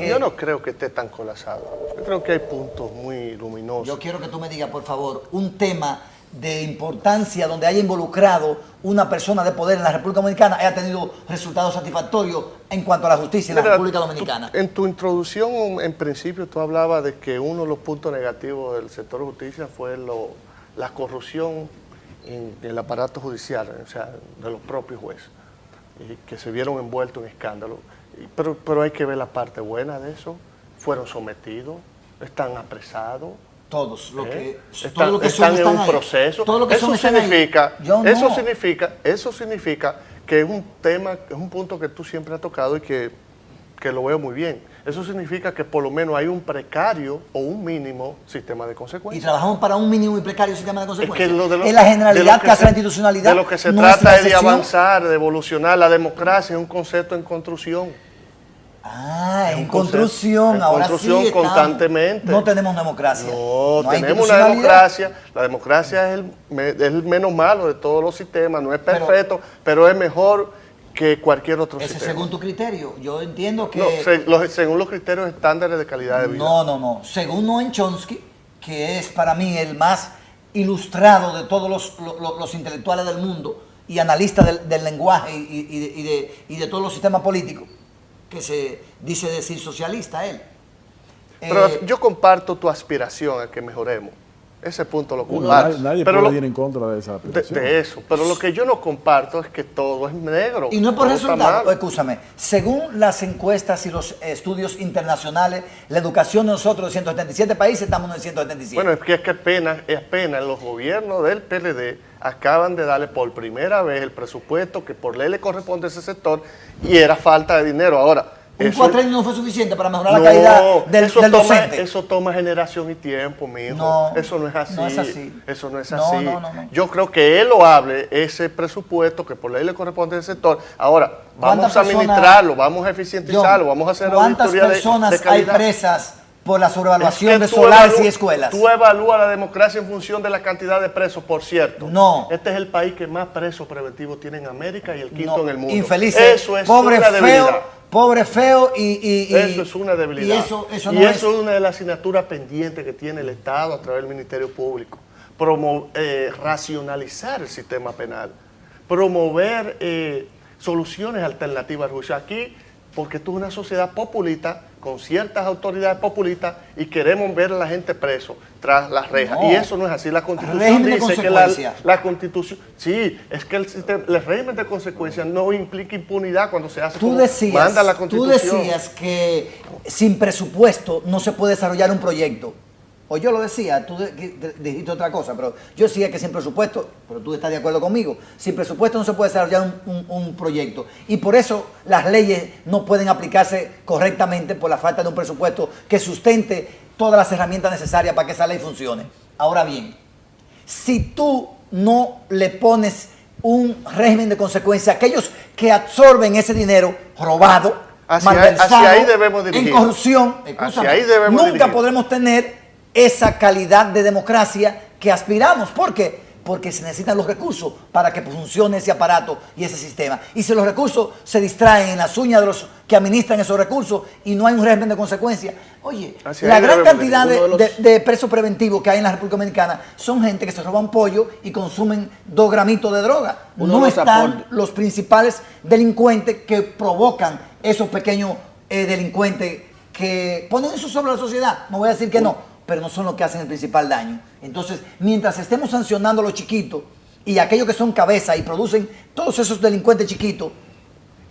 Yo no creo que esté tan colapsado. Yo creo que hay puntos muy luminosos. Yo quiero que tú me digas, por favor, un tema de importancia donde haya involucrado una persona de poder en la República Dominicana haya tenido resultados satisfactorios en cuanto a la justicia en la República Dominicana. En tu introducción, en principio, tú hablabas de que uno de los puntos negativos del sector de justicia fue la corrupción en el aparato judicial, o sea, de los propios jueces, que se vieron envueltos en escándalos. Pero hay que ver la parte buena de eso. Fueron sometidos, están apresados. Todos los que están en un proceso. Eso significa que es un tema, es un punto que tú siempre has tocado y que lo veo muy bien. Eso significa que por lo menos hay un precario o un mínimo sistema de consecuencias. Y trabajamos para un mínimo y precario sistema de consecuencias. Es la generalidad que hace la institucionalidad. De lo que se trata es de avanzar, de evolucionar. La democracia es un concepto en construcción. En construcción, ahora sí estamos. Constantemente. No tenemos democracia. No tenemos una democracia. La democracia es el menos malo de todos los sistemas. No es perfecto, pero es mejor que cualquier otro sistema. Según tu criterio. Yo entiendo que... No, según los criterios estándares de calidad de vida. No. Según Noam Chomsky, que es para mí el más ilustrado de todos los intelectuales del mundo y analista del lenguaje y de todos los sistemas políticos, que se dice decir socialista él. Pero yo comparto tu aspiración a que mejoremos. Ese punto lo comparto. Nadie puede ir en contra de esa aspiración. De eso. Pero lo que yo no comparto es que todo es negro. Y no es por resultado. Escúchame. Según las encuestas y los estudios internacionales, la educación de nosotros de 177 países estamos en 177. Bueno, es que apenas los gobiernos del PLD acaban de darle por primera vez el presupuesto que por ley le corresponde a ese sector y era falta de dinero. Ahora, un cuatrenio no fue suficiente para mejorar la calidad del docente. Eso toma generación y tiempo, mijo. Eso no es así. No es así. Eso no es así. No. Yo creo que es loable ese presupuesto que por ley le corresponde al sector. Ahora, vamos a administrarlo, vamos a eficientizarlo, vamos a hacer auditoría de calidad. ¿Cuántas personas hay presas por la sobrevaluación de solares y escuelas? Tú evalúas la democracia en función de la cantidad de presos, por cierto. No. Este es el país que más presos preventivos tiene en América y el quinto en el mundo. Infelices. Eso es pobre, una debilidad. pobre, feo eso es una debilidad. Y eso y no eso es una de las asignaturas pendientes que tiene el Estado a través del Ministerio Público. Racionalizar el sistema penal, promover soluciones alternativas al juicio. Aquí, porque esto es una sociedad populista, con ciertas autoridades populistas, y queremos ver a la gente preso tras las rejas. No. Y eso no es así. La Constitución Régimen de dice que consecuencia. la Constitución... Sí, es que el régimen de consecuencia no implica impunidad cuando se hace como manda la Tú Constitución. decías que sin presupuesto no se puede desarrollar un proyecto. O yo lo decía, tú dijiste otra cosa, pero yo decía que sin presupuesto, pero tú estás de acuerdo conmigo, sin presupuesto no se puede desarrollar un proyecto. Y por eso las leyes no pueden aplicarse correctamente por la falta de un presupuesto que sustente todas las herramientas necesarias para que esa ley funcione. Ahora bien, si tú no le pones un régimen de consecuencia a aquellos que absorben ese dinero robado, malversado, hacia ahí debemos dirigir. en corrupción, Hacia ahí debemos nunca dirigir. podremos tener esa calidad de democracia que aspiramos. ¿Por qué? Porque se necesitan los recursos para que funcione ese aparato y ese sistema. Y si los recursos se distraen en las uñas de los que administran esos recursos y no hay un régimen de consecuencia, oye, la gran cantidad de presos preventivos que hay en la República Dominicana son gente que se roban pollo y consumen 2 gramitos de droga. No están los principales delincuentes que provocan esos pequeños delincuentes que ponen eso sobre la sociedad. No voy a decir que no, pero no son los que hacen el principal daño. Entonces, mientras estemos sancionando a los chiquitos y aquellos que son cabeza y producen todos esos delincuentes chiquitos,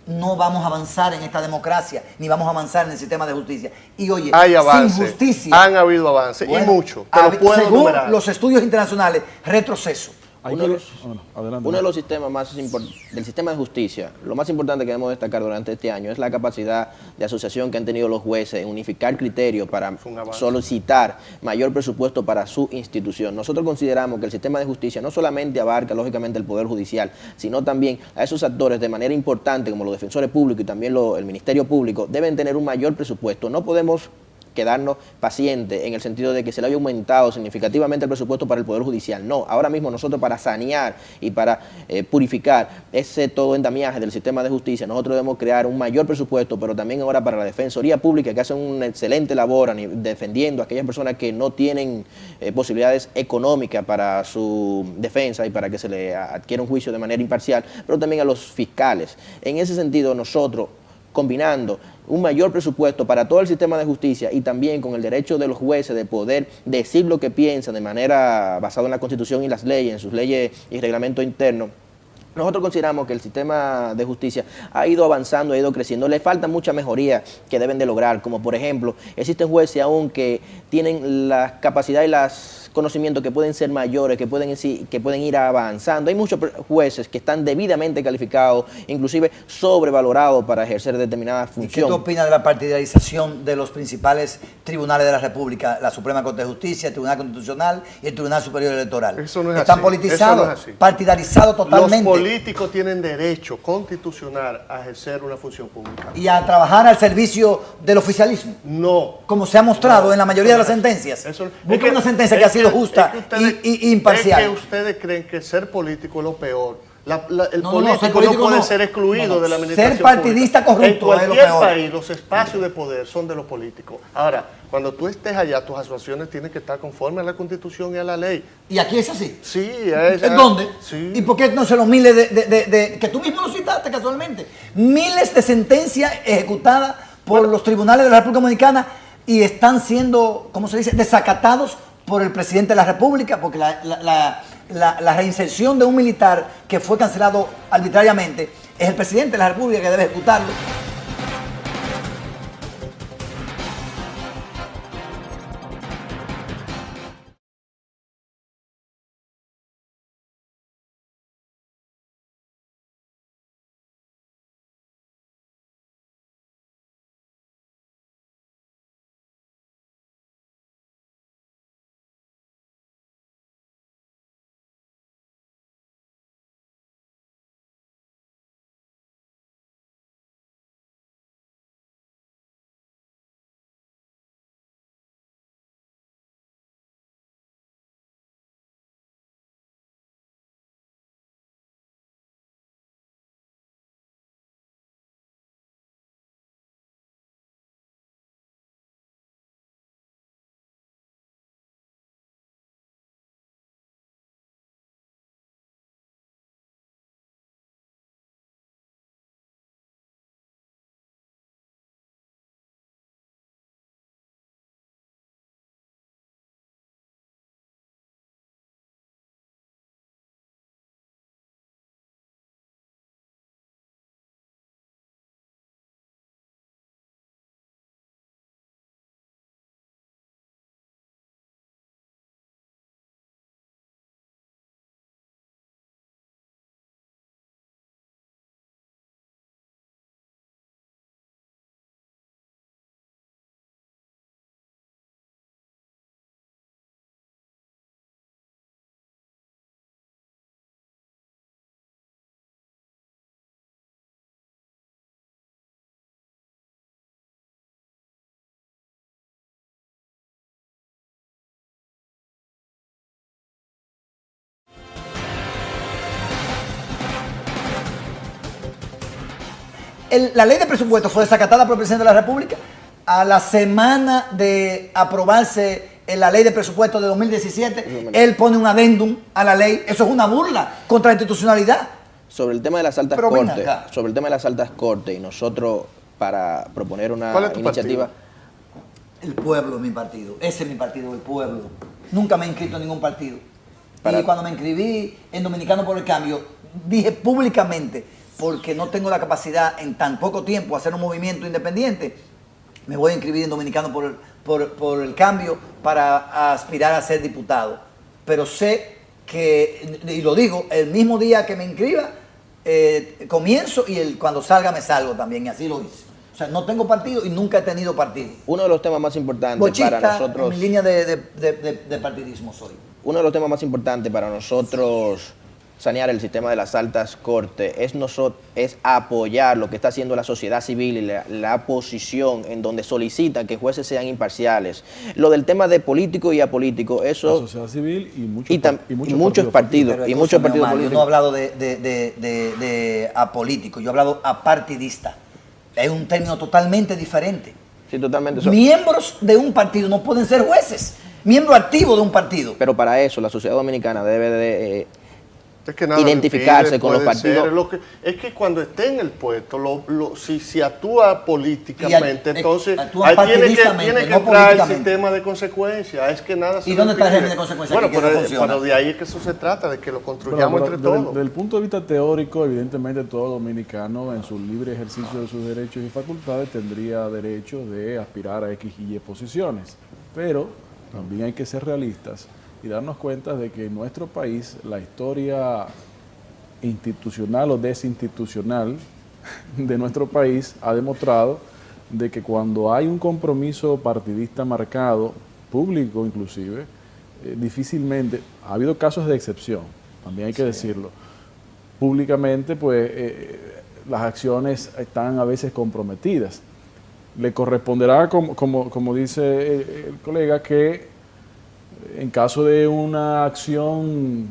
no vamos a avanzar en esta democracia, ni vamos a avanzar en el sistema de justicia. Y oye, hay avances, sin justicia... Han habido avances, bueno, y mucho. Según los estudios internacionales, retroceso. Uno de los sistemas más del sistema de justicia, lo más importante que debemos destacar durante este año es la capacidad de asociación que han tenido los jueces en unificar criterios para solicitar mayor presupuesto para su institución. Nosotros consideramos que el sistema de justicia no solamente abarca lógicamente el Poder Judicial, sino también a esos actores de manera importante como los defensores públicos y también el Ministerio Público deben tener un mayor presupuesto. No podemos quedarnos pacientes en el sentido de que se le haya aumentado significativamente el presupuesto para el Poder Judicial. No, ahora mismo nosotros para sanear y para purificar ese todo endamiaje del sistema de justicia, nosotros debemos crear un mayor presupuesto, pero también ahora para la Defensoría Pública, que hace una excelente labor defendiendo a aquellas personas que no tienen posibilidades económicas para su defensa y para que se le adquiera un juicio de manera imparcial, pero también a los fiscales. En ese sentido, nosotros, combinando un mayor presupuesto para todo el sistema de justicia y también con el derecho de los jueces de poder decir lo que piensan de manera basada en la Constitución y las leyes, en sus leyes y reglamentos internos, nosotros consideramos que el sistema de justicia ha ido avanzando, ha ido creciendo. Le falta mucha mejoría que deben de lograr, como por ejemplo, existen jueces aún que tienen la capacidad y los conocimientos que pueden ser mayores, que pueden ir avanzando. Hay muchos jueces que están debidamente calificados, inclusive sobrevalorados para ejercer determinadas funciones. ¿Qué tú opinas de la partidarización de los principales tribunales de la República, la Suprema Corte de Justicia, el Tribunal Constitucional y el Tribunal Superior Electoral? Eso no es Están así. politizados, Eso no es así. partidarizados totalmente. Los políticos tienen derecho constitucional a ejercer una función pública. Y a trabajar al servicio del oficialismo. No. Como se ha mostrado en la mayoría de las sentencias. Busca una sentencia que ha sido justa y imparcial. Es que ustedes creen que ser político es lo peor. El político no puede ser excluido de la administración ser partidista pública. corrupto En es lo cualquier peor. país los espacios de poder son de los políticos. Ahora, cuando tú estés allá, tus asociaciones tienen que estar conformes a la Constitución y a la ley. ¿Y aquí es así? Sí. ¿En dónde? Sí. ¿Y por qué no se los miles que tú mismo lo citaste casualmente? Miles de sentencias ejecutadas por los tribunales de la República Dominicana y están siendo, ¿cómo se dice?, desacatados por el presidente de la República, porque la reinserción de un militar que fue cancelado arbitrariamente es el presidente de la República que debe ejecutarlo. la ley de presupuesto fue desacatada por el presidente de la República a la semana de aprobarse la ley de presupuesto de 2017. Él pone un adendum a la ley. Eso es una burla contra la institucionalidad. Sobre el tema de las altas Pero ven cortes, acá. sobre el tema de las altas cortes, y nosotros para proponer una ¿Cuál es tu iniciativa. El pueblo es mi partido. Ese es mi partido, el pueblo. Nunca me he inscrito en ningún partido. Para- Y cuando me inscribí en Dominicano por el Cambio, dije públicamente, porque no tengo la capacidad en tan poco tiempo de hacer un movimiento independiente, me voy a inscribir en Dominicano por el Cambio para aspirar a ser diputado. Pero sé que, y lo digo, el mismo día que me inscriba, comienzo y cuando salga me salgo también, y así lo hice. O sea, no tengo partido y nunca he tenido partido. Uno de los temas más importantes Bochista, para nosotros. en mi línea de partidismo soy. Uno de los temas más importantes para nosotros sanear el sistema de las altas cortes es apoyar lo que está haciendo la sociedad civil y la oposición, en donde solicitan que jueces sean imparciales. Lo del tema de político y apolítico, La eso sociedad civil y muchos partidos. Pero Y muchos escúchame, partidos Omar, yo políticos. no he hablado de apolítico, yo he hablado apartidista. Es un término totalmente diferente. Sí, totalmente. Miembros de un partido no pueden ser jueces. Miembro activo de un partido. Pero para eso la sociedad dominicana debe de Es que nada identificarse le impide, con los puede ser, partidos. es que cuando esté en el puesto, si actúa políticamente, entonces actúa ahí tiene que partidistamente, no entrar el políticamente. sistema de consecuencias. Es que nada se ¿Y le dónde está el impide. régimen de consecuencias? Bueno, Que no funciona. pero de ahí es que eso se trata, de que lo construyamos Bueno, entre todos. desde el punto de vista teórico, evidentemente todo dominicano en su libre ejercicio de sus derechos y facultades tendría derecho de aspirar a X y Y posiciones. Pero también hay que ser realistas y darnos cuenta de que en nuestro país la historia institucional o desinstitucional de nuestro país ha demostrado de que cuando hay un compromiso partidista marcado, público inclusive, difícilmente, ha habido casos de excepción, también hay que decirlo, públicamente pues las acciones están a veces comprometidas. Le corresponderá, como dice el colega, que en caso de una acción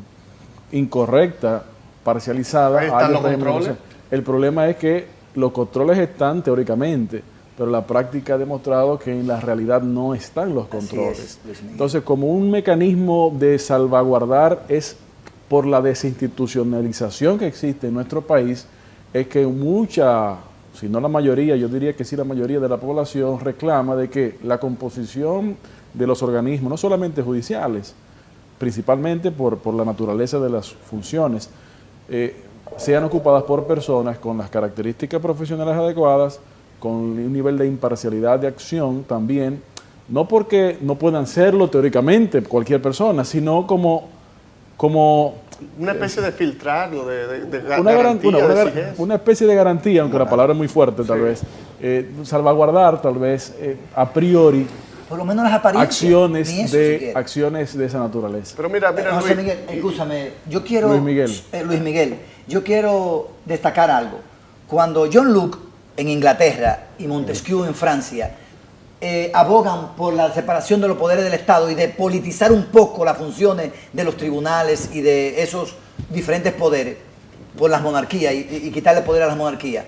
incorrecta, parcializada, Ahí están hay los régimen de controles. negociación. El problema es que los controles están teóricamente, pero la práctica ha demostrado que en la realidad no están los controles. es, Luis Miguel. Entonces, como un mecanismo de salvaguardar es por la desinstitucionalización que existe en nuestro país, es que mucha, si no la mayoría, yo diría que sí la mayoría de la población reclama de que la composición de los organismos, no solamente judiciales, principalmente por la naturaleza de las funciones, sean ocupadas por personas con las características profesionales adecuadas, con un nivel de imparcialidad de acción también, no porque no puedan serlo teóricamente cualquier persona, sino como Una especie de filtrarlo, de una, garantía, de una exigencia. una especie de garantía, aunque la palabra es muy fuerte tal vez, salvaguardar tal vez a priori Por lo menos las apariencias. Ni eso siquiera. acciones de esa naturaleza. Pero mira, José Luis, Miguel, escúchame, yo quiero... Luis Miguel. Luis Miguel, yo quiero destacar algo. Cuando John Locke en Inglaterra y Montesquieu en Francia abogan por la separación de los poderes del Estado y de politizar un poco las funciones de los tribunales y de esos diferentes poderes por las monarquías y quitarle poder a las monarquías,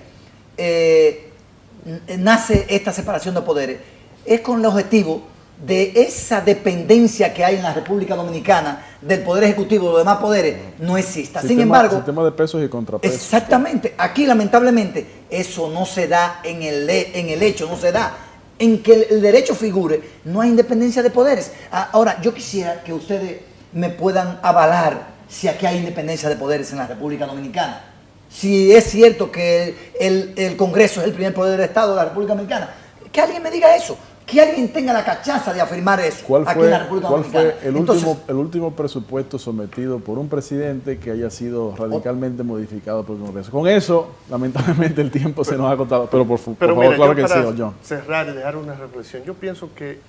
nace esta separación de poderes. Es con el objetivo de esa dependencia que hay en la República Dominicana del Poder Ejecutivo, de los demás poderes, no exista. Sin embargo, sistema de pesos y contrapesos. exactamente, aquí lamentablemente eso no se da en el hecho, no se da. En que el derecho figure, no hay independencia de poderes. Ahora, yo quisiera que ustedes me puedan avalar si aquí hay independencia de poderes en la República Dominicana. Si es cierto que el Congreso es el primer poder del Estado de la República Dominicana. Que alguien me diga eso. Que alguien tenga la cachaza de afirmar eso aquí en la República Dominicana. ¿Cuál fue el último presupuesto sometido por un presidente que haya sido radicalmente modificado por el Congreso? Con eso, lamentablemente, el tiempo se nos ha agotado. Pero por favor, mira, claro yo que sí, para John. cerrar y dejar una reflexión, yo pienso que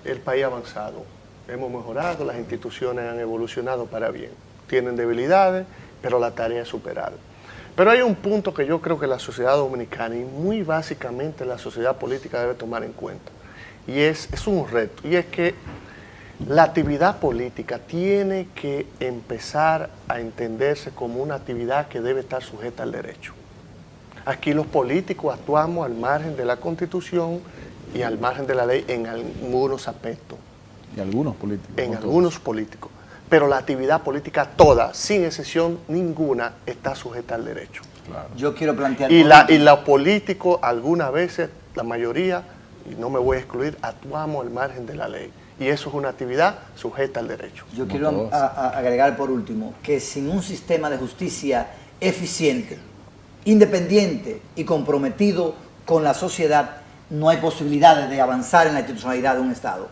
el país ha avanzado, hemos mejorado, las instituciones han evolucionado para bien. Tienen debilidades, pero la tarea es superar. Pero hay un punto que yo creo que la sociedad dominicana y muy básicamente la sociedad política debe tomar en cuenta. Y es un reto, y es que la actividad política tiene que empezar a entenderse como una actividad que debe estar sujeta al derecho. Aquí los políticos actuamos al margen de la Constitución y al margen de la ley en algunos aspectos. Y algunos políticos. En algunos políticos. Pero la actividad política toda, sin excepción ninguna, está sujeta al derecho. Claro. Yo quiero plantear... Y los políticos, algunas veces, la mayoría, y no me voy a excluir, actuamos al margen de la ley. Y eso es una actividad sujeta al derecho. Yo quiero agregar por último que sin un sistema de justicia eficiente, independiente y comprometido con la sociedad, no hay posibilidades de avanzar en la institucionalidad de un Estado.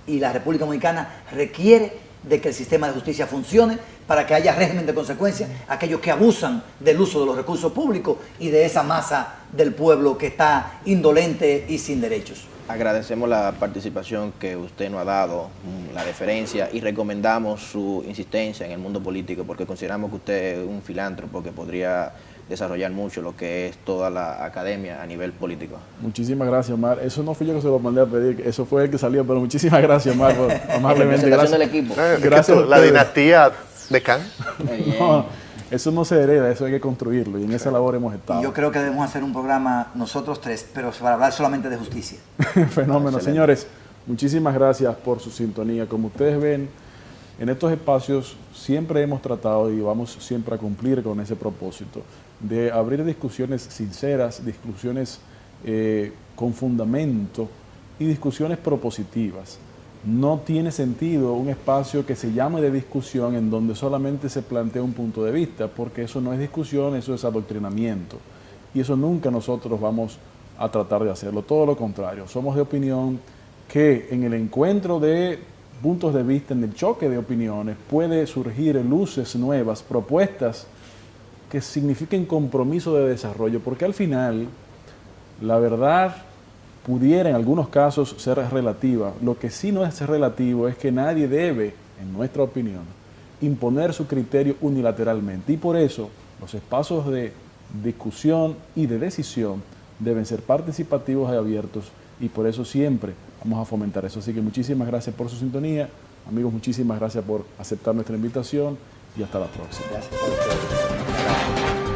Y la República Dominicana requiere de que el sistema de justicia funcione para que haya régimen de consecuencias a aquellos que abusan del uso de los recursos públicos y de esa masa del pueblo que está indolente y sin derechos. Agradecemos la participación que usted nos ha dado, la deferencia, y recomendamos su insistencia en el mundo político porque consideramos que usted es un filántropo que podría desarrollar mucho lo que es toda la academia a nivel político. Muchísimas gracias, Omar. Eso no fui yo que se lo mandé a pedir, eso fue el que salió, pero muchísimas gracias, Omar, por amablemente. Gracias del equipo. Gracias la dinastía de Can. No, eso no se hereda, eso hay que construirlo y en esa labor hemos estado. Y yo creo que debemos hacer un programa nosotros tres, pero para hablar solamente de justicia. Fenómeno. Excelente. Señores, muchísimas gracias por su sintonía. Como ustedes ven, en estos espacios siempre hemos tratado y vamos siempre a cumplir con ese propósito de abrir discusiones sinceras, discusiones con fundamento y discusiones propositivas. No tiene sentido un espacio que se llame de discusión en donde solamente se plantea un punto de vista, porque eso no es discusión, eso es adoctrinamiento. Y eso nunca nosotros vamos a tratar de hacerlo, todo lo contrario. Somos de opinión que en el encuentro de puntos de vista, en el choque de opiniones, puede surgir luces nuevas, propuestas que signifiquen compromiso de desarrollo, porque al final la verdad pudiera en algunos casos ser relativa. Lo que sí no es relativo es que nadie debe, en nuestra opinión, imponer su criterio unilateralmente. Y por eso los espacios de discusión y de decisión deben ser participativos y abiertos, y por eso siempre vamos a fomentar eso. Así que muchísimas gracias por su sintonía. Amigos, muchísimas gracias por aceptar nuestra invitación y hasta la próxima. Gracias por ustedes.